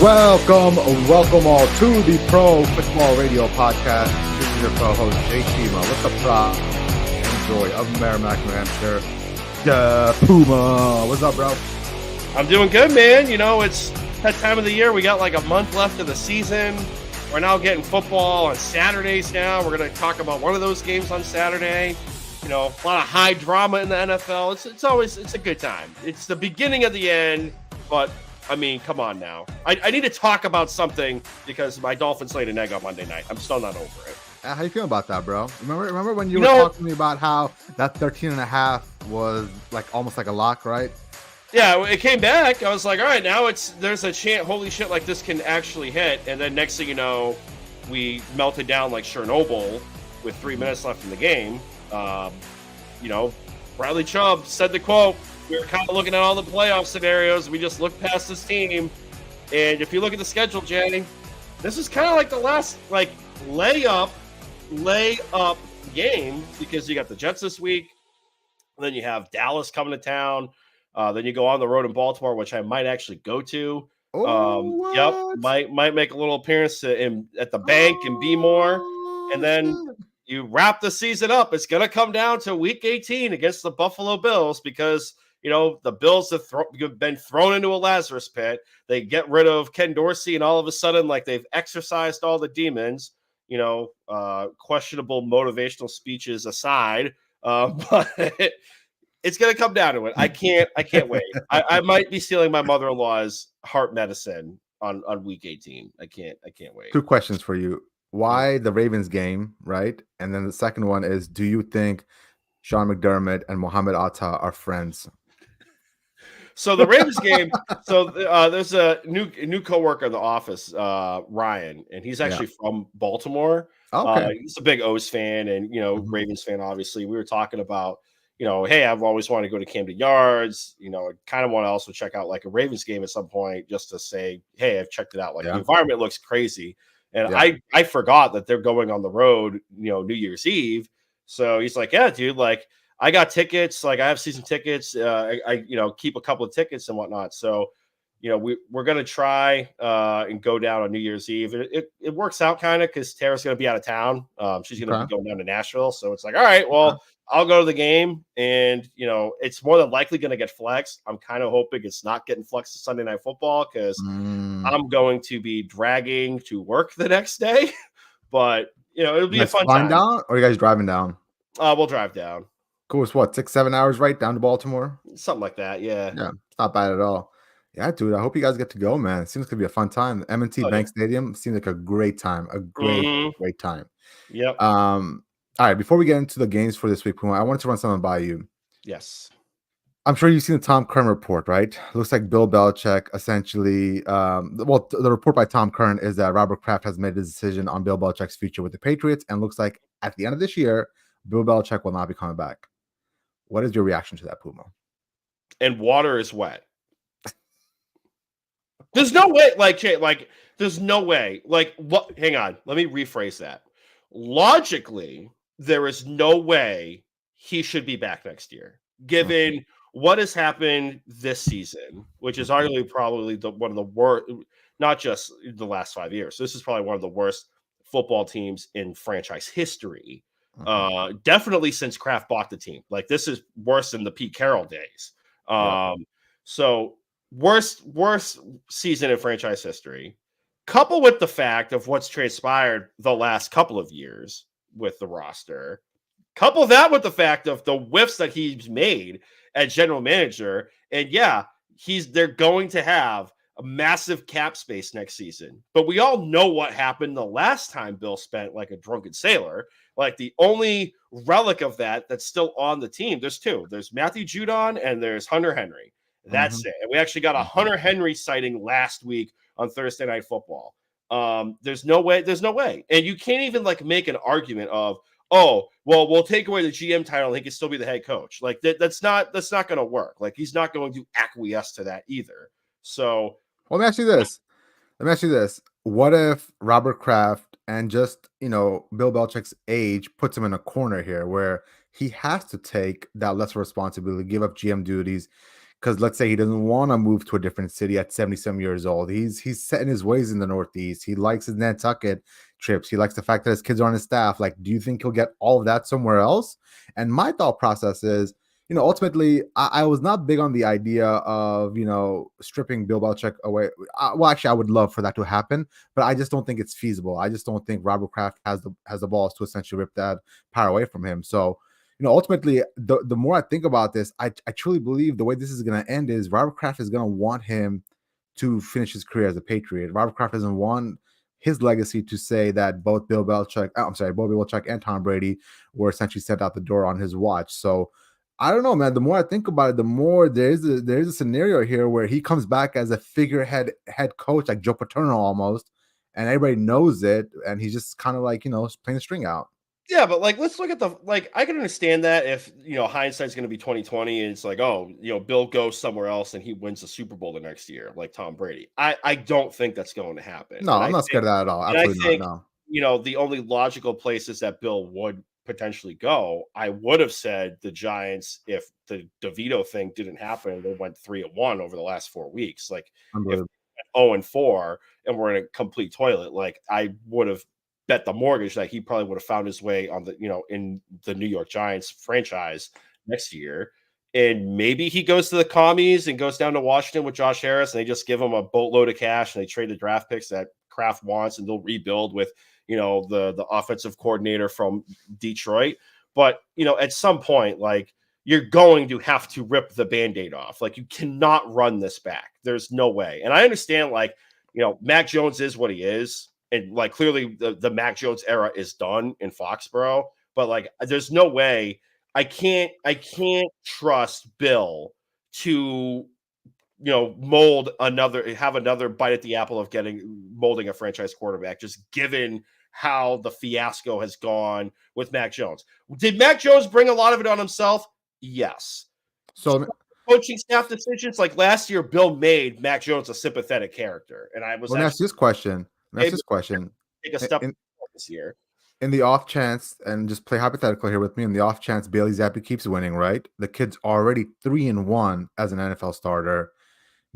Welcome all to the Pro Football Radio Podcast. This is your co-host, Jay Shima, with the pride and joy of Merrimack, New Hampshire, the Puma. What's up, bro? I'm doing good, man. You know, it's that time of the year. We got like a month left of the season. We're now getting football on Saturdays now. We're going to talk about one of those games on Saturday. You know, a lot of high drama in the NFL. It's a good time. It's the beginning of the end, but I mean, come on now. I need to talk about something because my Dolphins laid an egg on Monday night. I'm still not over it. How you feel about that, bro? Remember when you were talking to me about how that 13.5 was like almost like a lock, right? Yeah, it came back. I was like, all right, now there's a chance, holy shit, like this can actually hit. And then next thing you know, we melted down like Chernobyl with 3 minutes left in the game. You know, Bradley Chubb said the quote, we were kind of looking at all the playoff scenarios. We just looked past this team. And if you look at the schedule, Jay, this is kind of like the last like lay up game because you got the Jets this week. Then you have Dallas coming to town. Then you go on the road in Baltimore, which I might actually go to. Might make a little appearance at the bank and be more. And then you wrap the season up. It's going to come down to week 18 against the Buffalo Bills because, you know, the Bills have been thrown into a Lazarus pit. They get rid of Ken Dorsey, and all of a sudden, like, they've exorcised all the demons, you know, questionable motivational speeches aside. But it's going to come down to it. I can't wait. I might be stealing my mother-in-law's heart medicine on week 18. I can't wait. 2 questions for you. Why the Ravens game, right? And then the second one is, do you think Sean McDermott and Mohamed Atta are friends? So the Ravens game, there's a new coworker in the office, Ryan, and he's actually from Baltimore. Okay. He's a big O's fan and, you know, Ravens fan, obviously. We were talking about, you know, hey, I've always wanted to go to Camden Yards. You know, I kind of want to also check out like a Ravens game at some point just to say, hey, I've checked it out. Like the environment looks crazy. And I forgot that they're going on the road, you know, New Year's Eve. So he's like, yeah, dude, like I got tickets, like I have season tickets. I you know, keep a couple of tickets and whatnot. So, you know, we're going to try and go down on New Year's Eve. It works out kind of because Tara's going to be out of town. She's going to be going down to Nashville. So it's like, all right, well, I'll go to the game. And, you know, it's more than likely going to get flexed. I'm kind of hoping it's not getting flexed to Sunday Night Football because I'm going to be dragging to work the next day. But, you know, it'll be a fun time. Down, or are you guys driving down? We'll drive down. Cool. It's what, 6-7 hours right down to Baltimore? Something like that. Yeah. Yeah. It's not bad at all. Yeah, dude. I hope you guys get to go, man. It seems to be a fun time. M&T Bank Stadium seems like a great time. A great time. Yep. All right. Before we get into the games for this week, Puma, I wanted to run something by you. Yes. I'm sure you've seen the Tom Curran report, right? Looks like Bill Belichick essentially. The report by Tom Curran is that Robert Kraft has made a decision on Bill Belichick's future with the Patriots, and looks like at the end of this year, Bill Belichick will not be coming back. What is your reaction to that, Puma? And water is wet. There's no way, there's no way. Like, what? Hang on. Let me rephrase that. Logically, there is no way he should be back next year, given what has happened this season, which is arguably probably one of the worst, not just the last 5 years. This is probably one of the worst football teams in franchise history. Definitely since Kraft bought the team. Like, this is worse than the Pete Carroll days. So worst season in franchise history, coupled with the fact of what's transpired the last couple of years with the roster, couple that with the fact of the whiffs that he's made as general manager. And they're going to have a massive cap space next season. But we all know what happened the last time Bill spent like a drunken sailor. Like, the only relic of that's still on the team, there's 2. There's Matthew Judon and there's Hunter Henry. That's it. And we actually got a Hunter Henry sighting last week on Thursday Night Football. There's no way. And you can't even like make an argument of, oh, well, we'll take away the GM title and he can still be the head coach. Like, that's not going to work. Like, he's not going to acquiesce to that either. So, well, let me ask you this. What if Robert Kraft and just, you know, Bill Belichick's age puts him in a corner here where he has to take that lesser responsibility, give up GM duties, because let's say he doesn't want to move to a different city at 77 years old. He's set in his ways in the Northeast. He likes his Nantucket trips. He likes the fact that his kids are on his staff. Like, do you think he'll get all of that somewhere else? And my thought process is, ultimately, I was not big on the idea of, stripping Bill Belichick away. Well, actually, I would love for that to happen, but I just don't think it's feasible. I just don't think Robert Kraft has the balls to essentially rip that power away from him. So, ultimately, the more I think about this, I truly believe the way this is going to end is Robert Kraft is going to want him to finish his career as a Patriot. Robert Kraft doesn't want his legacy to say that both Bill Belichick and Tom Brady were essentially sent out the door on his watch. So I don't know, man. The more I think about it, the more there's a scenario here where he comes back as a figurehead head coach, like Joe Paterno almost, and everybody knows it, and he's just kind of like playing the string out. Yeah, but like, let's look at I can understand that if hindsight's going to be 2020, and it's like, oh, Bill goes somewhere else and he wins the Super Bowl the next year, like Tom Brady. I don't think that's going to happen, No, I'm not scared of that at all. and I Absolutely not. think No. the only logical places that Bill would potentially go, I would have said the Giants if the DeVito thing didn't happen. They went 3-1 over the last 4 weeks. Like if Unbelievable. 0-4 and we're in a complete toilet, like I would have bet the mortgage that he probably would have found his way on the in the New York Giants franchise next year. And maybe he goes to the commies and goes down to Washington with Josh Harris, and they just give him a boatload of cash and they trade the draft picks that Kraft wants, and they'll rebuild with the offensive coordinator from Detroit. But at some point, like, you're going to have to rip the Band-Aid off. Like, you cannot run this back. There's no way. And I understand, like, Mac Jones is what he is. And like, clearly the Mac Jones era is done in Foxborough, but like, there's no way I can't trust Bill to have another bite at the apple of molding a franchise quarterback, just given how the fiasco has gone with Mac Jones. Did Mac Jones bring a lot of it on himself? Yes. So Coaching staff decisions, like last year, Bill made Mac Jones a sympathetic character, and I was let me ask actually this question. Let me ask maybe this question. take a step In, this year. in the off chance, and just play hypothetical here with me, in the off chance Bailey Zappi keeps winning, right? The kid's already 3-1 as an NFL starter.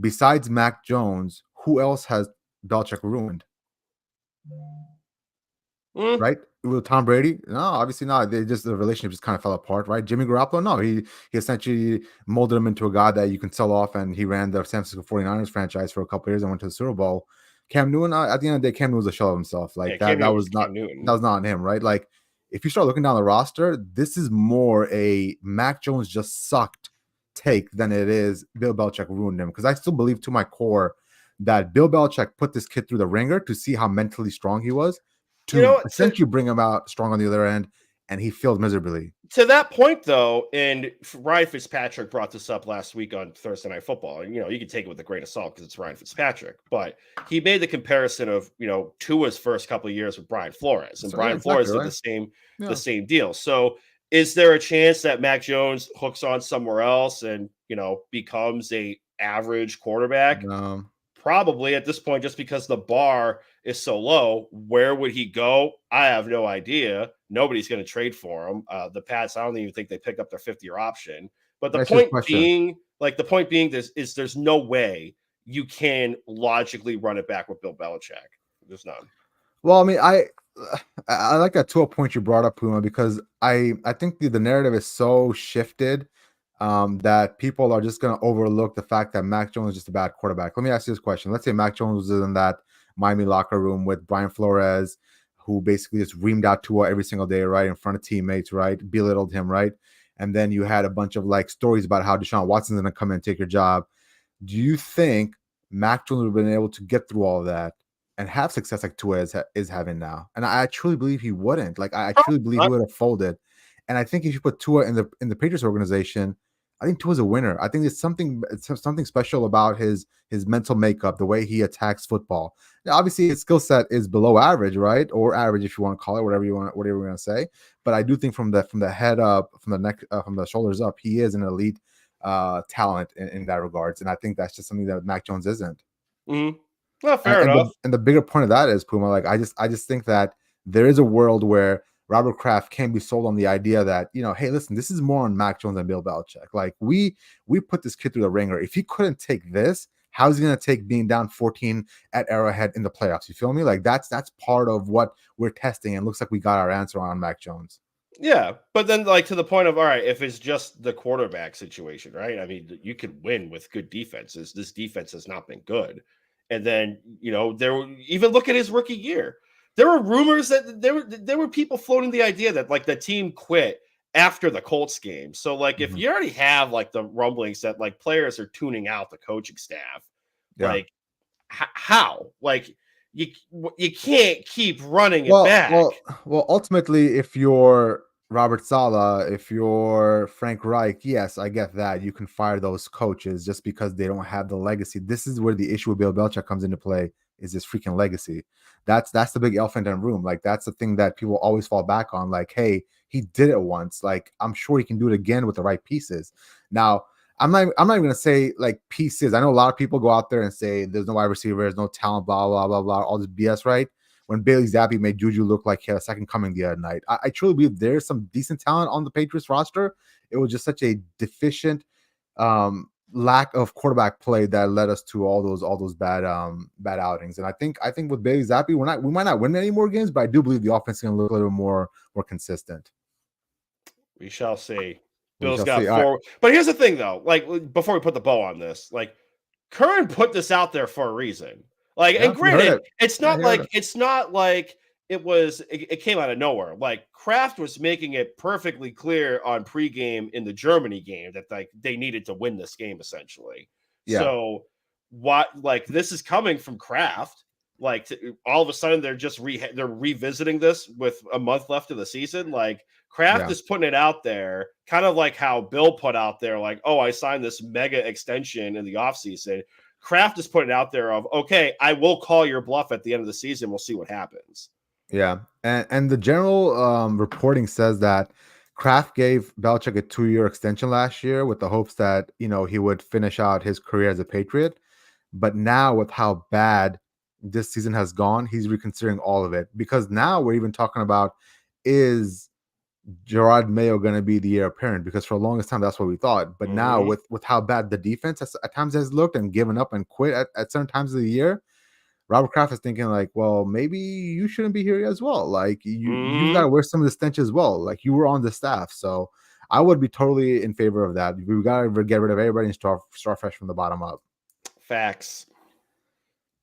Besides Mac Jones, who else has Belichick ruined? Mm. Right? With Tom Brady? No, obviously not. The relationship just kind of fell apart, right? Jimmy Garoppolo, no, he essentially molded him into a guy that you can sell off, and he ran the San Francisco 49ers franchise for a couple of years and went to the Super Bowl. Cam Newton, at the end of the day, Cam Newton was a shell of himself. Yeah, Like Cam that Newton was was not Cam Newton. that was not on him, right? Like, if you start looking down the roster, this is more a Mac Jones just sucked take than it is Bill Belichick ruined him. Because I still believe to my core that Bill Belichick put this kid through the ringer to see how mentally strong he was, to essentially bring him out strong on the other end, and he failed miserably. To that point, though, and Ryan Fitzpatrick brought this up last week on Thursday Night Football. And, you can take it with a grain of salt because it's Ryan Fitzpatrick, but he made the comparison of, Tua's first couple of years with Brian Flores, and Brian Flores did the same deal. So, is there a chance that Mac Jones hooks on somewhere else and becomes a average quarterback? Probably at this point, just because the bar is so low. Where would he go? I have no idea. Nobody's going to trade for him. The Pats, I don't even think they pick up their 50-year option. But the point being, there's no way you can logically run it back with Bill Belichick. There's none. Well, I mean, I like that to a point you brought up, Puma, because I think the narrative is so shifted that people are just going to overlook the fact that Mac Jones is just a bad quarterback. Let me ask you this question. Let's say Mac Jones was in that Miami locker room with Brian Flores, who basically just reamed out Tua every single day, right, in front of teammates, right, belittled him, right? And then you had a bunch of like stories about how Deshaun Watson's going to come in and take your job. Do you think Mac Jones would have been able to get through all of that and have success like Tua is having now? And I truly believe he wouldn't. Like, I truly believe he would have folded. And I think if you put Tua in the Patriots organization, I think Tua's a winner. I think it's something special about his mental makeup, the way he attacks football. Now, obviously, his skill set is below average, right, or average if you want to call it, whatever you want to say. But I do think from the head up, from the neck, from the shoulders up, he is an elite talent in that regards. And I think that's just something that Mac Jones isn't. Mm-hmm. Well, fair enough. And the bigger point of that is, Puma, like I just think that there is a world where Robert Kraft can't be sold on the idea that, hey, listen, this is more on Mac Jones than Bill Belichick. Like we put this kid through the ringer. If he couldn't take this, how's he going to take being down 14 at Arrowhead in the playoffs? You feel me? Like that's part of what we're testing, and looks like we got our answer on Mac Jones. Yeah, but then like to the point of all right, if it's just the quarterback situation, right? I mean, you could win with good defenses. This defense has not been good. And then, even look at his rookie year. There were rumors that there were people floating the idea that like the team quit after the Colts game. So like if Mhm. you already have like the rumblings that like players are tuning out the coaching staff, Yeah. like how? Like you you can't keep running it Well, back. well, well. Ultimately, if you're Robert Saleh, if you're Frank Reich, yes, I get that you can fire those coaches just because they don't have the legacy. This is where the issue with Bill Belichick comes into play: is this freaking legacy? That's the big elephant in the room. Like that's the thing that people always fall back on. Like, hey, he did it once. Like I'm sure he can do it again with the right pieces. Now, I'm not even gonna say like pieces. I know a lot of people go out there and say there's no wide receivers, no talent, blah blah blah blah, all this BS, right? When Bailey Zappi made Juju look like he had a second coming the other night. I truly believe there's some decent talent on the Patriots roster. It was just such a deficient lack of quarterback play that led us to all those bad outings. And I think with Bailey Zappi, we might not win any more games, but I do believe the offense is gonna look a little more consistent. We shall see. We Bill's shall got see. All right. 4. But here's the thing, though. Like before we put the bow on this, like Curran put this out there for a reason. Like, Yeah, and we heard granted, it. Yeah, he heard it. it's not like it came out of nowhere. Like Kraft was making it perfectly clear on pregame in the Germany game that like they needed to win this game essentially. Yeah, So what like this is coming from Kraft. Like all of a sudden they're just they're revisiting this with a month left of the season. Like Kraft yeah. is putting it out there, kind of like how Bill put out there, like, oh, I signed this mega extension in the offseason. Kraft is putting it out there of, okay, I will call your bluff at the end of the season. We'll see what happens. Yeah, and the general reporting says that Kraft gave Belichick a 2-year extension last year with the hopes that he would finish out his career as a Patriot. But now with how bad this season has gone, he's reconsidering all of it because now we're even talking about, is Gerard Mayo going to be the heir apparent? Because for the longest time that's what we thought. But now Mm-hmm. with how bad the defense at times has looked and given up and quit at certain times of the year, Robert Kraft is thinking like, well, maybe you shouldn't be here as well. Like you've got Mm-hmm. to wear some of the stench as well. Like you were on the staff, so I would be totally in favor of that. We got to get rid of everybody and start fresh from the bottom up. Facts.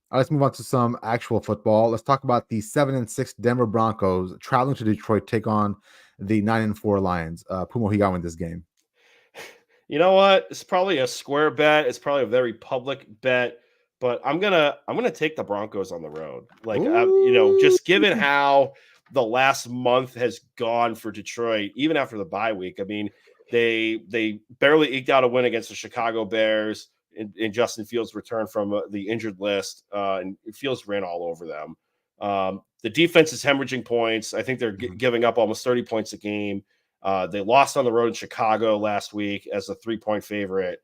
All right, let's move on to some actual football. Let's talk about the 7-6 Denver Broncos traveling to Detroit, take on the 9-4 Lions. Puma, he got in this game. You know what? It's probably a square bet. It's probably a very public bet, but I'm gonna take the Broncos on the road. Like Ooh, just given how the last month has gone for Detroit, even after the bye week. I mean, they barely eked out a win against the Chicago Bears in Justin Fields' return from the injured list, and Fields ran all over them. The defense is hemorrhaging points. I think they're mhm, giving up almost 30 points a game. They lost on the road in Chicago last week as a 3-point favorite.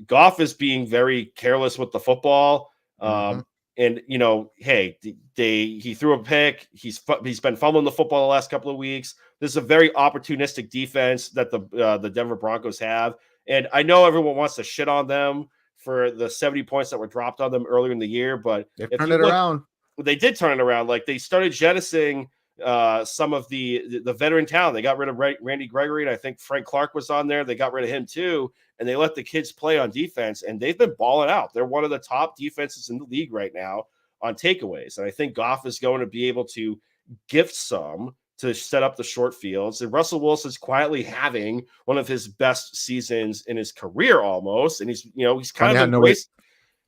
Goff is being very careless with the football. mhm. And hey, he threw a pick. He's been fumbling the football the last couple of weeks. This is a very opportunistic defense that the Denver Broncos have, and I know everyone wants to shit on them for the 70 points that were dropped on them earlier in the year. But They've if turned you it look, around. they did turn it around. Like they started jettisoning some of the veteran talent. They got rid of Randy Gregory, and I think Frank Clark was on there. They got rid of him too, and they let the kids play on defense, and they've been balling out. They're one of the top defenses in the league right now on takeaways, and I think Goff is going to be able to gift some to set up the short fields. And Russell Wilson's quietly having one of his best seasons in his career almost, and he's kind Funny of how nobody, embraced.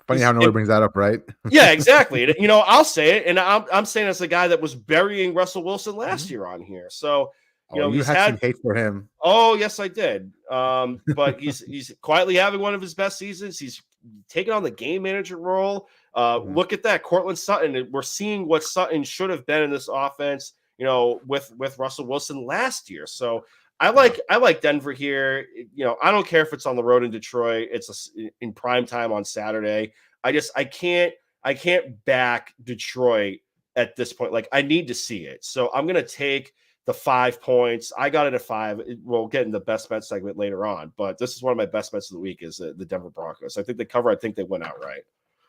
funny how nobody brings that up, right? Yeah, exactly. And, I'll say it, and I'm saying as a guy that was burying Russell Wilson last Mhm. year on here. So, Oh, you he's had some had. hate for him. Oh, yes, I did. But he's quietly having one of his best seasons. He's taking on the game manager role. Mhm. Look at that, Cortland Sutton. We're seeing what Sutton should have been in this offense. With Russell Wilson last year. So Yeah. I like Denver here. I don't care if it's on the road in Detroit. It's in prime time on Saturday. I can't back Detroit at this point. Like I need to see it. So I'm gonna take the 5 points. I got it at 5. We'll get in the best bet segment later on, but this is one of my best bets of the week is the Denver Broncos. I think they cover. I think they win outright.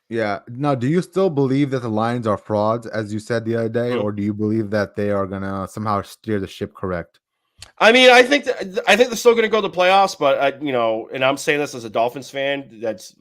Yeah. Now, do you still believe that the Lions are frauds, as you said the other day, Mhm. or do you believe that they are gonna somehow steer the ship correct? I mean, I think they're still going to go to the playoffs, but and I'm saying this as a Dolphins fan that's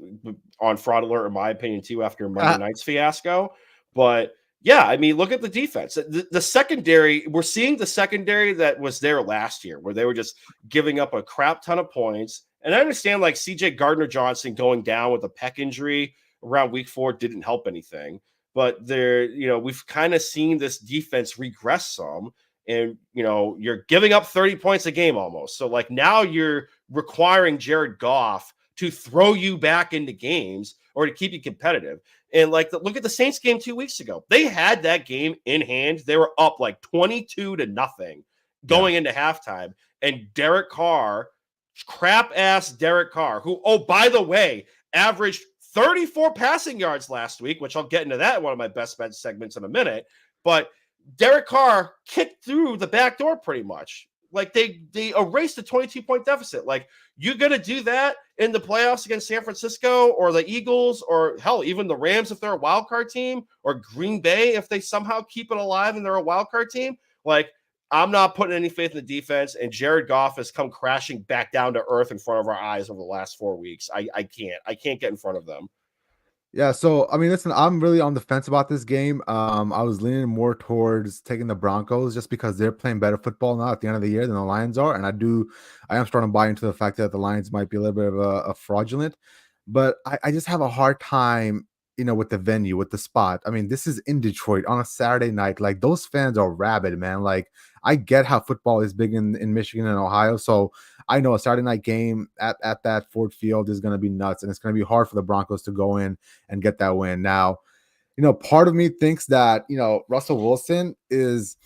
on fraud alert, in my opinion, too, after Monday night's fiasco. But yeah, I mean, look at the defense. The secondary, we're seeing the secondary that was there last year, where they were just giving up a crap ton of points. And I understand, like CJ Gardner Johnson going down with a pec injury around week 4 didn't help anything. But we've kind of seen this defense regress some, and you're giving up 30 points a game almost. So like now you're requiring Jared Goff to throw you back into games or to keep you competitive. And like look at the Saints game 2 weeks ago. They had that game in hand. They were up like 22-0 Yeah. going into halftime, and Derek Carr, crap ass Derek Carr, who, oh, by the way, averaged 34 passing yards last week, which I'll get into that in one of my best bet segments in a minute. But Derek Carr kicked through the back door pretty much. Like they erased a 22-point deficit. Like, you're going to do that in the playoffs against San Francisco or the Eagles or hell, even the Rams if they're a wild card team, or Green Bay if they somehow keep it alive and they're a wild card team. Like, I'm not putting any faith in the defense, and Jared Goff has come crashing back down to earth in front of our eyes over the last 4 weeks. I can't get in front of them. Yeah, so I mean, listen, I'm really on the fence about this game. I was leaning more towards taking the Broncos just because they're playing better football now at the end of the year than the Lions are, and I am starting to buy into the fact that the Lions might be a little bit of a fraudulent, but I just have a hard time, with the venue, with the spot. I mean, this is in Detroit on a Saturday night. Like those fans are rabid, man. Like I get how football is big in Michigan and Ohio, so I know a Saturday night game at that Ford Field is going to be nuts, and it's going to be hard for the Broncos to go in and get that win. Now, part of me thinks that, Russell Wilson is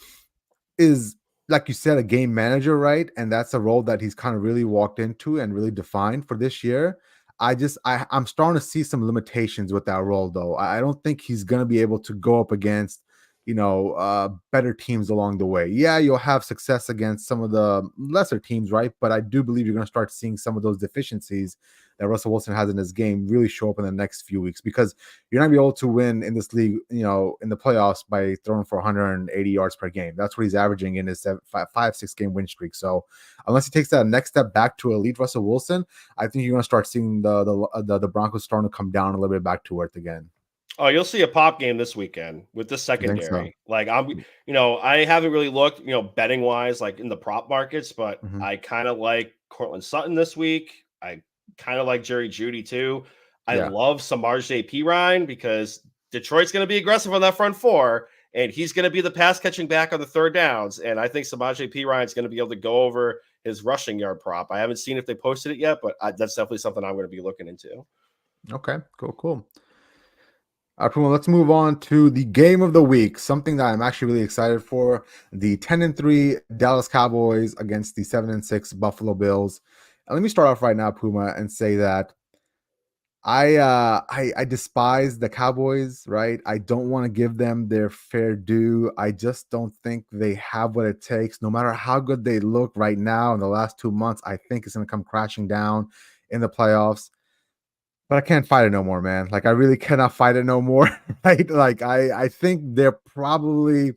like you said, a game manager, right? And that's a role that he's kind of really walked into and really defined for this year. I'm starting to see some limitations with that role, though. I don't think he's gonna be able to go up against, better teams along the way. Yeah, you'll have success against some of the lesser teams, right? But I do believe you're gonna start seeing some of those deficiencies that Russell Wilson has in his game really show up in the next few weeks, because you're not gonna be able to win in this league, in the playoffs by throwing for 180 yards per game. That's what he's averaging in his 5-6 game win streak. So unless he takes that next step back to elite Russell Wilson, I think you're gonna start seeing the Broncos starting to come down a little bit back to earth again. Oh, you'll see a pop game this weekend with the I think so. secondary. Like I haven't really looked, betting wise, like in the prop markets, but Mhm. I kind of like Cortland Sutton this week. I kind of like Jerry Judy too. I Yeah. love Samaje Perine because Detroit's going to be aggressive on that front four, and he's going to be the pass catching back on the third downs. And I think Samaje Perine is going to be able to go over his rushing yard prop. I haven't seen if they posted it yet, but that's definitely something I'm going to be looking into. Okay. Cool. All right, Puma, let's move on to the game of the week. Something that I'm actually really excited for: the 10-3 Dallas Cowboys against the 7-6 Buffalo Bills. And let me start off right now, Puma, and say that I despise the Cowboys, right? I don't want to give them their fair due. I just don't think they have what it takes. No matter how good they look right now in the last 2 months, I think it's going to come crashing down in the playoffs. But I can't fight it no more, man. Like I really cannot fight it no more, right? Like I think they're probably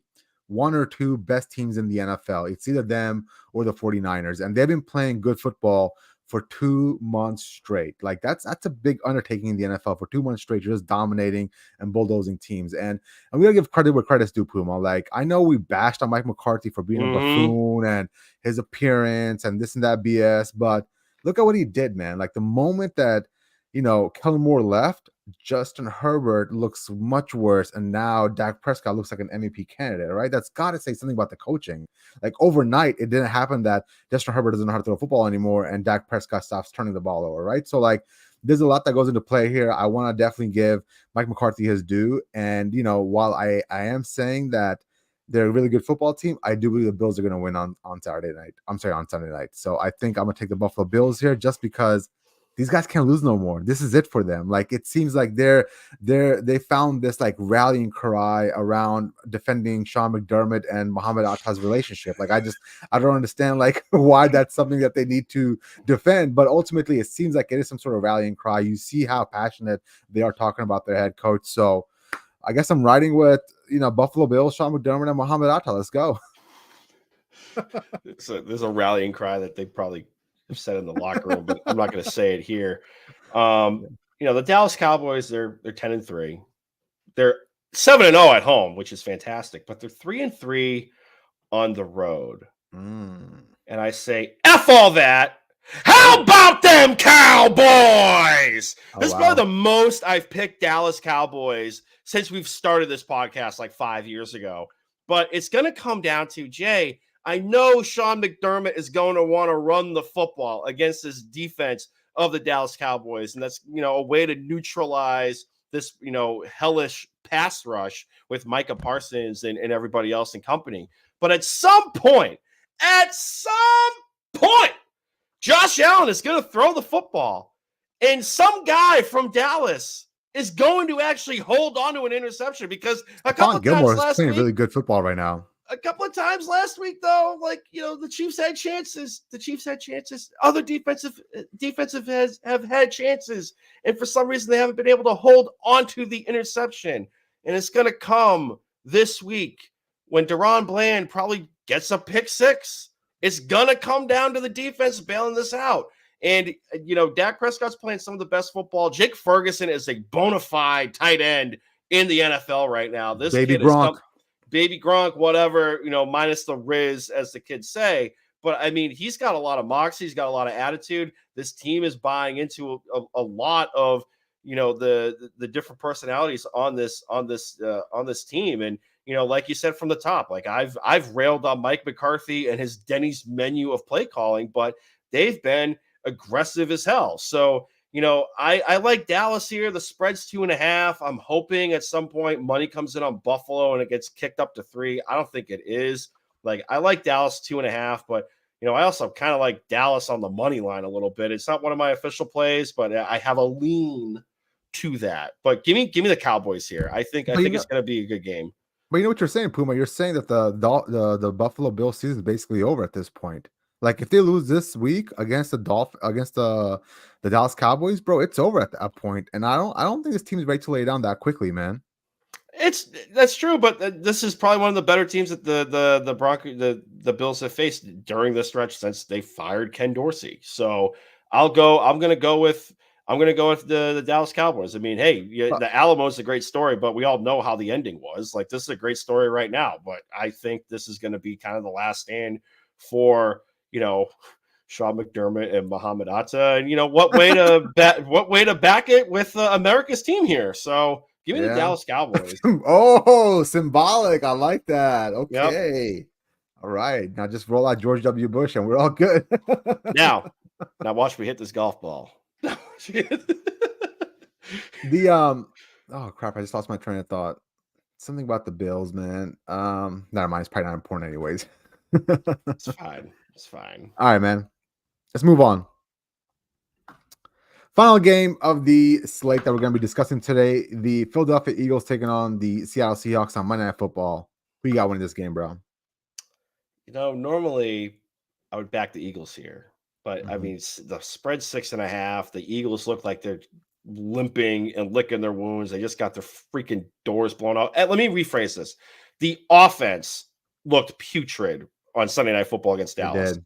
one or two best teams in the NFL. It's either them or the 49ers, and they've been playing good football for 2 months straight. Like that's a big undertaking in the NFL for 2 months straight. You're just dominating and bulldozing teams. And I'm gonna give credit where credit's due, Puma. Like I know we bashed on Mike McCarthy for being a Mm-hmm. buffoon and his appearance and this and that BS, but look at what he did, man. Like the moment that Kellen Moore left, Justin Herbert looks much worse, and now Dak Prescott looks like an MVP candidate, right? That's got to say something about the coaching. Like overnight, it didn't happen that Justin Herbert doesn't know how to throw football anymore, and Dak Prescott stops turning the ball over, right? So like, there's a lot that goes into play here. I want to definitely give Mike McCarthy his due, and while I am saying that they're a really good football team, I do believe the Bills are going to win on Saturday night. I'm sorry, on Sunday night. So I think I'm going to take the Buffalo Bills here just because these guys can't lose no more. This is it for them. Like it seems like they found this like rallying cry around defending Sean McDermott and Mohamed Atta's relationship. Like I don't understand like why that's something that they need to defend, but ultimately it seems like it is some sort of rallying cry. You see how passionate they are talking about their head coach. So I guess I'm riding with Buffalo Bills, Sean McDermott, and Mohamed Atta. Let's go. There's a rallying cry that they probably have said in the locker room, but I'm not going to say it here. The Dallas Cowboys, they're 10-3. They're 7-0 at home, which is fantastic, but they're 3-3 on the road. And I say, F all that. How about them Cowboys? This is probably the most I've picked Dallas Cowboys since we've started this podcast like 5 years ago. But it's going to come down to, Jay, I know Sean McDermott is going to want to run the football against this defense of the Dallas Cowboys. And that's, a way to neutralize this, hellish pass rush with Micah Parsons and everybody else in company. But at some point, Josh Allen is going to throw the football, and some guy from Dallas is going to actually hold on to an interception because a couple of times last week, really good football right now. A couple of times last week, though, the Chiefs had chances. Other defensive have had chances, and for some reason they haven't been able to hold onto the interception. And it's going to come this week when Deron Bland probably gets a pick six. It's going to come down to the defense bailing this out. And, Dak Prescott's playing some of the best football. Jake Ferguson is a bona fide tight end in the NFL right now. This baby Gronk. Baby Gronk, whatever, minus the Riz, as the kids say. But, I mean, he's got a lot of moxie. He's got a lot of attitude. This team is buying into a lot of, the different personalities on this team. And, like you said from the top, like I've railed on Mike McCarthy and his Denny's menu of play calling, but they've been aggressive as hell. So, I like Dallas here. The spread's 2.5. I'm hoping at some point money comes in on Buffalo and it gets kicked up to 3. I don't think it is. Like I like Dallas 2.5, but I also kind of like Dallas on the money line a little bit. It's not one of my official plays, but I have a lean to that. But give me the Cowboys here. I think it's going to be a good game. But you know what you're saying, Puma? You're saying that the Buffalo Bills season is basically over at this point. Like if they lose this week against the Dallas Cowboys, bro, it's over at that point. And I don't think this team is ready to lay down that quickly, man. That's true, but this is probably one of the better teams that the Broncos, the Bills have faced during this stretch since they fired Ken Dorsey. So I'm gonna go with the Dallas Cowboys. I mean, hey, the Alamo is a great story, but we all know how the ending was. Like this is a great story right now, but I think this is going to be kind of the last stand for Sean McDermott and Mohamed Atta. And what way to back it with America's team here? So give me the Dallas Cowboys. Oh, symbolic. I like that. Okay. Yep. All right. Now just roll out George W. Bush and we're all good. Now watch me hit this golf ball. Oh crap, I just lost my train of thought. Something about the Bills, man. Never mind, it's probably not important anyways. It's fine. All right, man. Let's move on. Final game of the slate that we're going to be discussing today. The Philadelphia Eagles taking on the Seattle Seahawks on Monday Night Football. Who you got winning this game, bro? Normally I would back the Eagles here. But I mean, the spread's 6.5. The Eagles look like they're limping and licking their wounds. They just got their freaking doors blown out. And let me rephrase this. The offense looked putrid on Sunday Night Football against Dallas.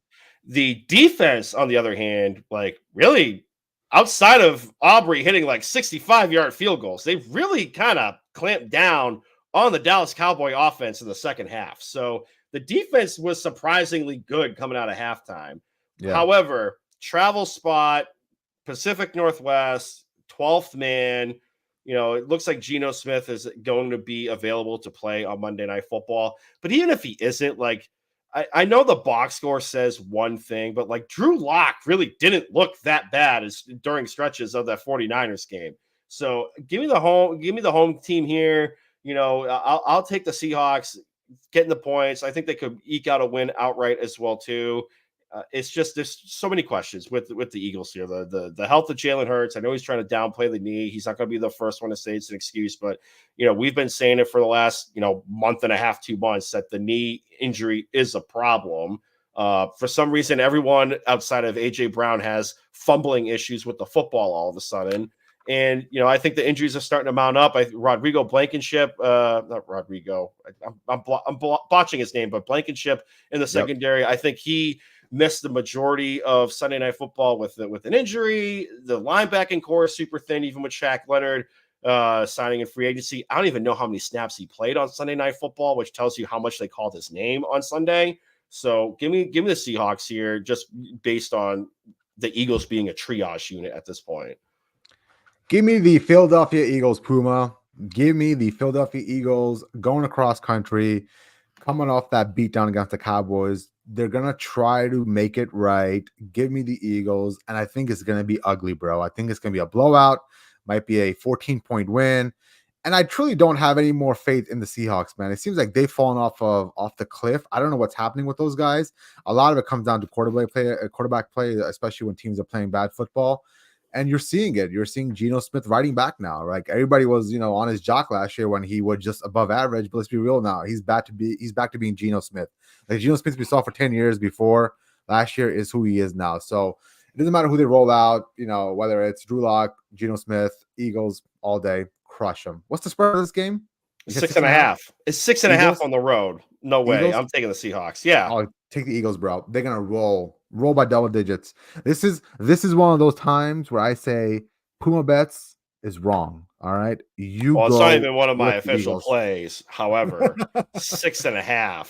The defense, on the other hand, like really outside of Aubrey hitting like 65-yard field goals, they've really kind of clamped down on the Dallas Cowboy offense in the second half. So the defense was surprisingly good coming out of halftime. Yeah. However, travel spot, Pacific Northwest, 12th man, it looks like Geno Smith is going to be available to play on Monday Night Football. But even if he isn't, like, I know the box score says one thing, but like Drew Lock really didn't look that bad during stretches of that 49ers game. So give me the home team here. I'll take the Seahawks getting the points. I think they could eke out a win outright as well too. it's just there's so many questions with the Eagles here. The health of Jalen Hurts. I know he's trying to downplay the knee. He's not going to be the first one to say it's an excuse, but we've been saying it for the last month and a half, 2 months that the knee injury is a problem. For some reason, everyone outside of AJ Brown has fumbling issues with the football all of a sudden. And, I think the injuries are starting to mount up. Rodrigo Blankenship, not Rodrigo, I'm botching his name, but Blankenship in the secondary, I think he missed the majority of Sunday Night Football with an injury. The linebacking core is super thin, even with Shaq Leonard signing in free agency. I don't even know how many snaps he played on Sunday Night Football, which tells you how much they called his name on Sunday. So give me the Seahawks here, just based on the Eagles being a triage unit at this point. Give me the Philadelphia Eagles, Puma. Give me the Philadelphia Eagles going across country, coming off that beatdown against the Cowboys. They're going to try to make it right. Give me the Eagles, and I think it's going to be ugly, bro. I think it's going to be a blowout. Might be a 14-point win. And I truly don't have any more faith in the Seahawks, man. It seems like they've fallen off the cliff. I don't know what's happening with those guys. A lot of it comes down to quarterback play, especially when teams are playing bad football. And you're seeing it. You're seeing Geno Smith riding back now. Like everybody was, on his jock last year when he was just above average. But let's be real now. He's back to being Geno Smith. Like Geno Smith we saw for 10 years before last year is who he is now. So it doesn't matter who they roll out, whether it's Drew Lock, Geno Smith, Eagles all day, crush them. What's the spread of this game? 6.5. It's 6.5 on the road. No way. Eagles? I'm taking the Seahawks. Yeah. I'll take the Eagles, bro. They're gonna roll by double digits. This is one of those times where I say Puma bets is wrong. All right. It's not even one of my official plays. However, 6.5.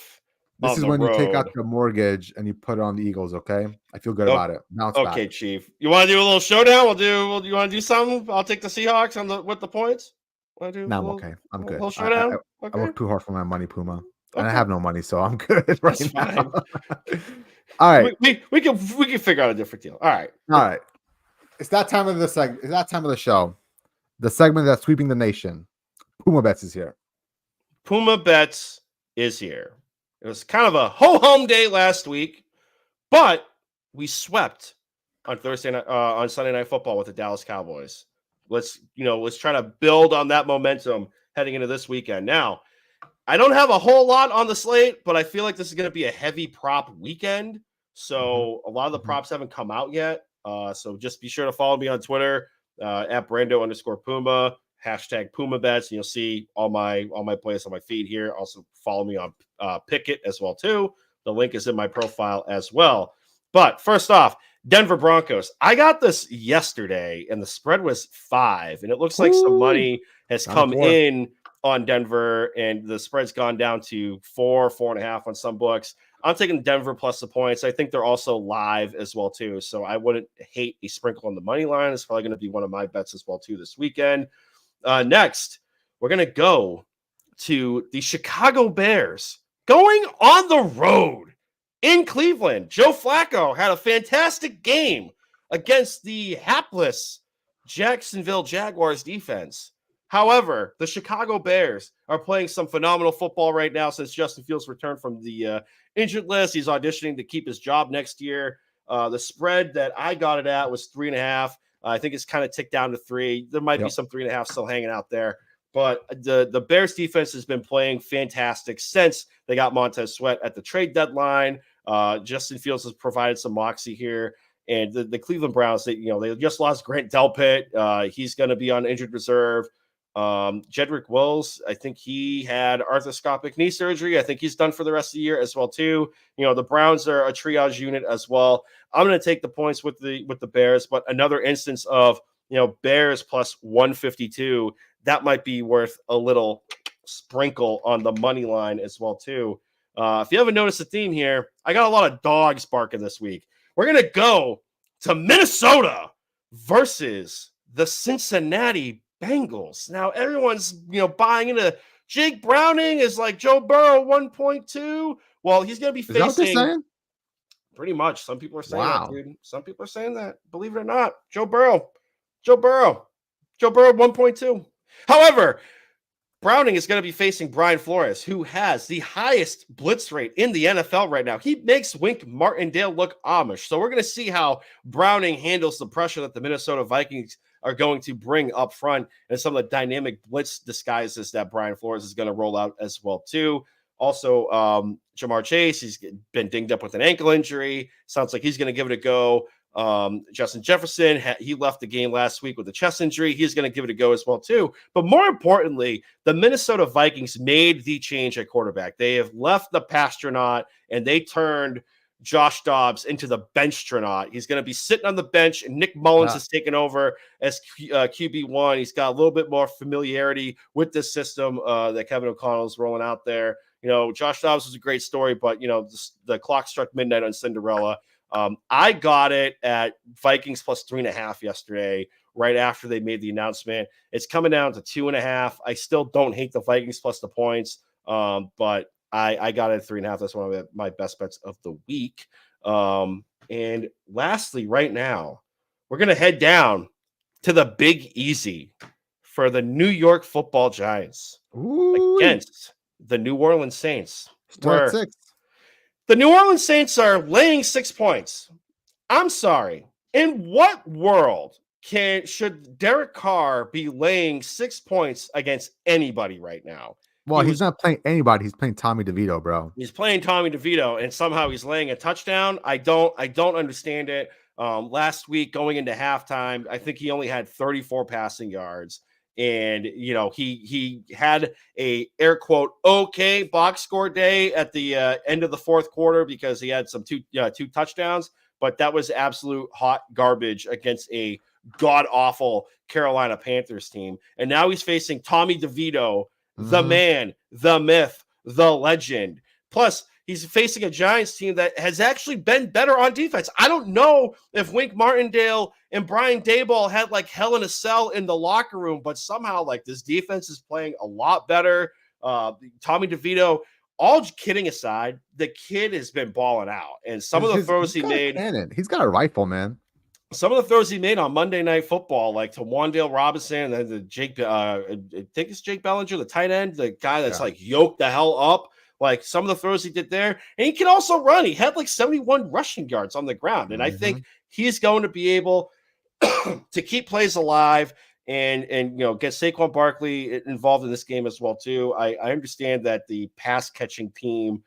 This is when you take out the mortgage and you put it on the Eagles, okay? I feel good about it. Okay, Chief. You want to do a little showdown? You want to do something? I'll take the Seahawks with the points. No, I'm okay. I'm good. A little showdown? I work too hard for my money, Puma. And I have no money, so I'm good right now. All right. We can figure out a different deal. All right. It's that time of the show. The segment that's sweeping the nation. Puma Bets is here. Puma Bets is here. It was kind of a ho-hum day last week, but we swept on Sunday Night Football with the Dallas Cowboys. Let's try to build on that momentum heading into this weekend. Now, I don't have a whole lot on the slate, but I feel like this is going to be a heavy prop weekend. So a lot of the props haven't come out yet. So just be sure to follow me on Twitter at Brando_Puma, hashtag Puma Bets, and you'll see all my plays on my feed here. Also follow me on Pickett as well too. The link is in my profile as well. But first off, Denver Broncos. I got this yesterday, and the spread was 5, and it looks like some money has come in on Denver, and the spread's gone down to 4.5 on some books. I'm taking Denver plus the points. I think they're also live as well too, so I wouldn't hate a sprinkle on the money line. It's probably going to be one of my bets as well too this weekend. Next, we're going to go to the Chicago Bears going on the road in Cleveland. Joe Flacco had a fantastic game against the hapless Jacksonville Jaguars defense. However, the Chicago Bears are playing some phenomenal football right now since Justin Fields returned from the injured list. He's auditioning to keep his job next year. The spread that I got it at was 3.5. I think it's kind of ticked down to 3. There might be some 3.5 still hanging out there. But the Bears defense has been playing fantastic since they got Montez Sweat at the trade deadline. Justin Fields has provided some moxie here. And the Cleveland Browns, they just lost Grant Delpit. He's going to be on injured reserve. Jedrick Wills, I think he had arthroscopic knee surgery. I think he's done for the rest of the year as well too. The Browns are a triage unit as well. I'm going to take the points with the Bears, but another instance of Bears plus 152, that might be worth a little sprinkle on the money line as well too. If you haven't noticed a theme here, I got a lot of dogs barking this week. We're going to go to Minnesota versus the Cincinnati Bengals. Now everyone's buying into Jake Browning is like Joe Burrow 1.2. Well, he's going to be facing. Is that what they're saying? Pretty much. Some people are saying that, dude. Some people are saying that. Believe it or not, Joe Burrow 1.2. However, Browning is going to be facing Brian Flores, who has the highest blitz rate in the NFL right now. He makes Wink Martindale look Amish. So we're going to see how Browning handles the pressure that the Minnesota Vikings are going to bring up front and some of the dynamic blitz disguises that Brian Flores is going to roll out as well too. Also, Jamar Chase, he's been dinged up with an ankle injury. Sounds like he's going to give it a go. Justin Jefferson, he left the game last week with a chest injury. He's going to give it a go as well too. But more importantly, the Minnesota Vikings made the change at quarterback. They have left the Pastronaut and they turned Josh Dobbs into the benchtronaut. He's going to be sitting on the bench, and Nick Mullins has taken over as QB1. He's got a little bit more familiarity with this system that Kevin O'Connell is rolling out there. You know, Josh Dobbs was a great story, but, you know, the clock struck midnight on Cinderella. I got it at Vikings plus 3.5 yesterday, right after they made the announcement. It's coming down to 2.5. I still don't hate the Vikings plus the points, but I got it at 3.5. That's one of my best bets of the week. And lastly, right now, we're going to head down to the Big Easy for the New York Football Giants against the New Orleans Saints. Start 6. The New Orleans Saints are laying 6 points. I'm sorry. In what world should Derek Carr be laying 6 points against anybody right now? Well, he's not playing anybody. He's playing Tommy DeVito, bro. He's playing Tommy DeVito, and somehow he's laying a touchdown. I don't understand it. Last week, going into halftime, I think he only had 34 passing yards. And, you know, he had a air quote, okay, box score day at the end of the fourth quarter because he had some two touchdowns. But that was absolute hot garbage against a god-awful Carolina Panthers team. And now he's facing Tommy DeVito, the man, the myth, the legend. Plus, he's facing a Giants team that has actually been better on defense. I don't know if Wink Martindale and Brian Daboll had like hell in a cell in the locker room, but somehow like this defense is playing a lot better. Tommy DeVito, all kidding aside, the kid has been balling out. And some of the throws he made. He's got a rifle, man. Some of the throws he made on Monday Night Football, like to Wan'Dale Robinson and the Jake, I think it's Jake Bellinger, the tight end, the guy that's like yoked the hell up. Like some of the throws he did there. And he can also run. He had like 71 rushing yards on the ground. And I think he's going to be able to keep plays alive and you know, get Saquon Barkley involved in this game as well, too. I understand that the pass catching team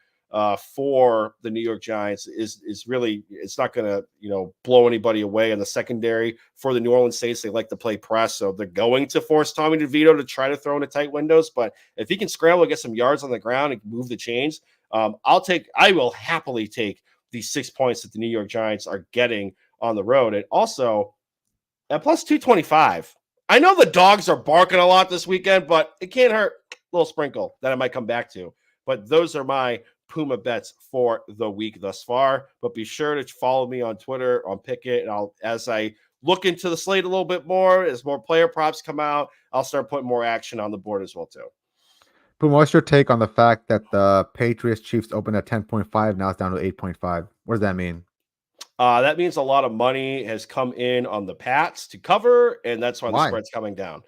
for the New York Giants is really, it's not going to, you know, blow anybody away in the secondary. For the New Orleans Saints, they like to play press, so they're going to force Tommy DeVito to try to throw into tight windows. But if he can scramble, get some yards on the ground and move the chains, I will happily take the 6 points that the New York Giants are getting on the road. And also at plus 225, I know the dogs are barking a lot this weekend, but it can't hurt. A little sprinkle that I might come back to. But those are my Puma bets for the week thus far. But be sure to follow me on Twitter, on Pickett, and as I look into the slate a little bit more, as more player props come out, I'll start putting more action on the board as well too. Puma, what's your take on the fact that the Patriots Chiefs opened at 10.5, now it's down to 8.5? What does that mean? That means a lot of money has come in on the Pats to cover, and that's why the spread's coming down.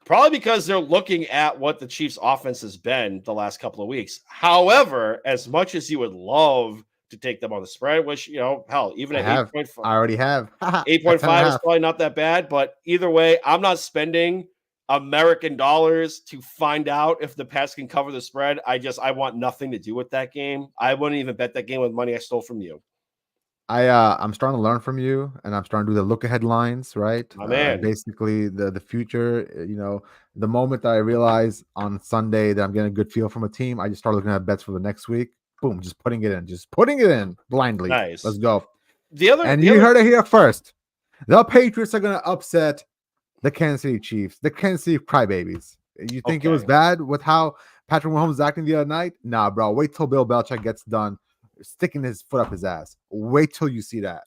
Probably because they're looking at what the Chiefs' offense has been the last couple of weeks. However, as much as you would love to take them on the spread, which, you know, hell, even at 8.5. I already have. 8.5 is probably not that bad, but either way, I'm not spending American dollars to find out if the Pats can cover the spread. I want nothing to do with that game. I wouldn't even bet that game with money I stole from you. I'm starting to learn from you, and I'm starting to do the look ahead lines, right? My man. Basically the future, you know, the moment that I realize on Sunday that I'm getting a good feel from a team, I just start looking at bets for the next week. Boom, just putting it in blindly. Nice. Let's go. You heard it here first. The Patriots are going to upset the Kansas City Chiefs, the Kansas City Crybabies. You think it was bad with how Patrick Mahomes was acting the other night? Nah, bro. Wait till Bill Belichick gets done sticking his foot up his ass. Wait till you see that.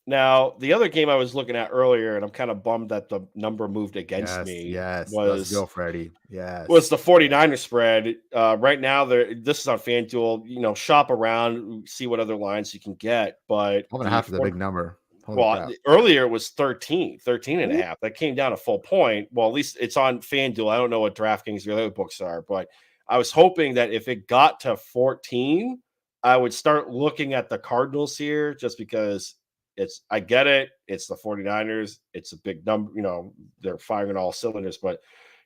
Now, the other game I was looking at earlier, and I'm kind of bummed that the number moved against me. Yes, let's go, Freddie. Yes. Was the 49ers spread. Right now, this is on FanDuel. You know, shop around, see what other lines you can get. But 1.5 is a big number. Holy Well, crap. earlier it was 13 and a Ooh. half. That came down a full point. Well, at least it's on FanDuel. I don't know what DraftKings or the other books are, but I was hoping that if it got to 14, I would start looking at the Cardinals here just because I get it. It's the 49ers. It's a big number. They're firing on all cylinders, but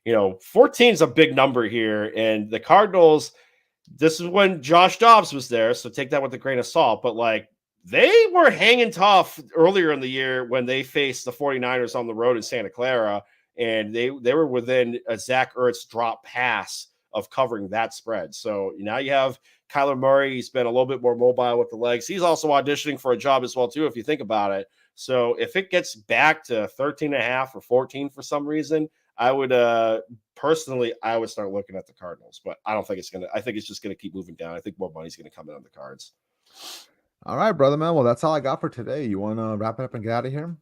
14 is a big number here. And the Cardinals, this is when Josh Dobbs was there. So take that with a grain of salt. But like, they were hanging tough earlier in the year when they faced the 49ers on the road in Santa Clara, and they were within a Zach Ertz drop pass of covering that spread. So now you have Kyler Murray. He's been a little bit more mobile with the legs. He's also auditioning for a job as well, too, if you think about it. So if it gets back to 13 and a half or 14 for some reason, I would personally, I would start looking at the Cardinals, but I don't think it's going to, I think it's just going to keep moving down. I think more money's going to come in on the Cards. All right, brother, man. Well, that's all I got for today. You want to wrap it up and get out of here?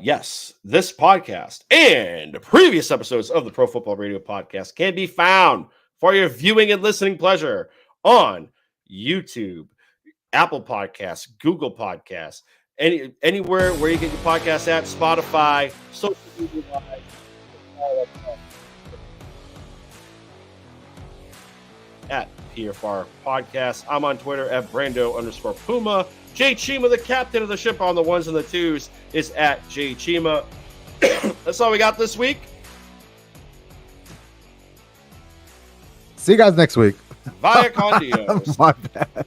Yes, this podcast and previous episodes of the Pro Football Radio podcast can be found for your viewing and listening pleasure on YouTube, Apple Podcasts, Google Podcasts, anywhere where you get your podcast at, Spotify, social media live, all that stuff. At PFR Podcast. I'm on Twitter at Brando_Puma. Jay Chima, the captain of the ship on the ones and the twos, is at Jay Chima. That's all we got this week. See you guys next week. Via Condios. My bad.